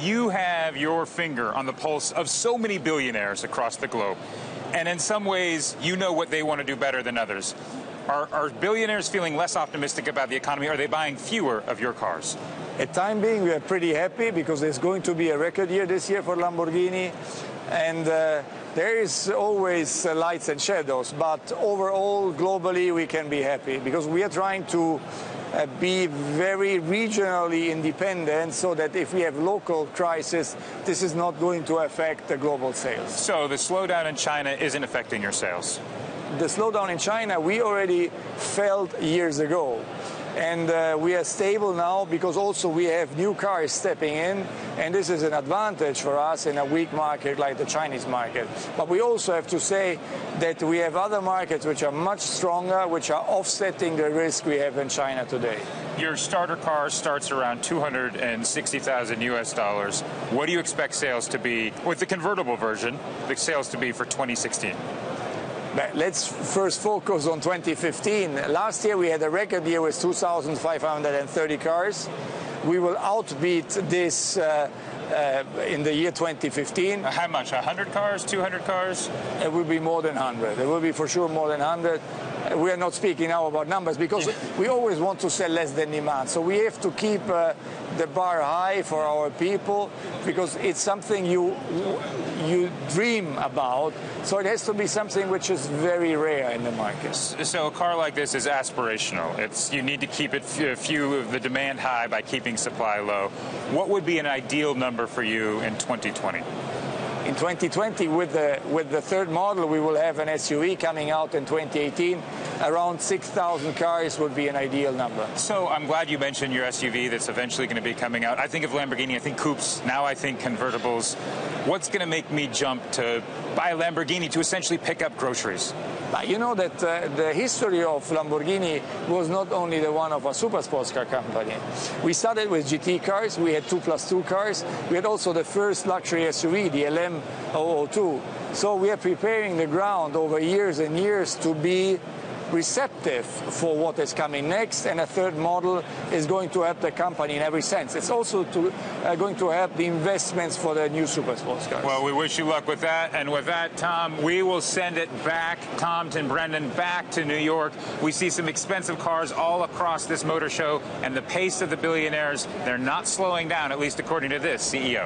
You have your finger on the pulse of so many billionaires across the globe. And in some ways, you know what they want to do better than others. Are billionaires feeling less optimistic about the economy? Are they buying fewer of your cars? At time being, we are pretty happy because there's going to be a record year this year for Lamborghini. And there is always lights and shadows. But overall, globally, we can be happy because we are trying to be very regionally independent so that if we have local crisis, this is not going to affect the global sales. So the slowdown in China isn't affecting your sales? The slowdown in China, we already felt years ago. And we are stable now because also we have new cars stepping in, and this is an advantage for us in a weak market like the Chinese market. But we also have to say that we have other markets which are much stronger, which are offsetting the risk we have in China today. Your starter car starts around $260,000 US. What do you expect sales to be with the convertible version, the sales to be for 2016? Let's first focus on 2015. Last year we had a record year with 2,530 cars. We will outbeat this in the year 2015. How much? 100 cars? 200 cars? It will be more than 100. It will be for sure more than 100. We are not speaking now about numbers because we always want to sell less than demand. So we have to keep the bar high for our people because it's something you dream about. So it has to be something which is very rare in the market. So a car like this is aspirational. You need to keep the demand high by keeping supply low. What would be an ideal number for you in 2020? In 2020, with the third model, we will have an SUV coming out in 2018. Around 6,000 cars would be an ideal number. So I'm glad you mentioned your SUV that's eventually going to be coming out. I think of Lamborghini, I think coupes, now I think convertibles. What's going to make me jump to buy a Lamborghini to essentially pick up groceries? You know that the history of Lamborghini was not only the one of a super sports car company. We started with GT cars. We had 2+2 cars. We had also the first luxury SUV, the LM002. So we are preparing the ground over years and years to be receptive for what is coming next, and a third model is going to help the company in every sense. It's also going to help the investments for the new super sports cars. Well, we wish you luck with that. And with that, Tom, we will send it back, Tom and Brendan, back to New York. We see some expensive cars all across this motor show, and the pace of the billionaires, they're not slowing down, at least according to this CEO.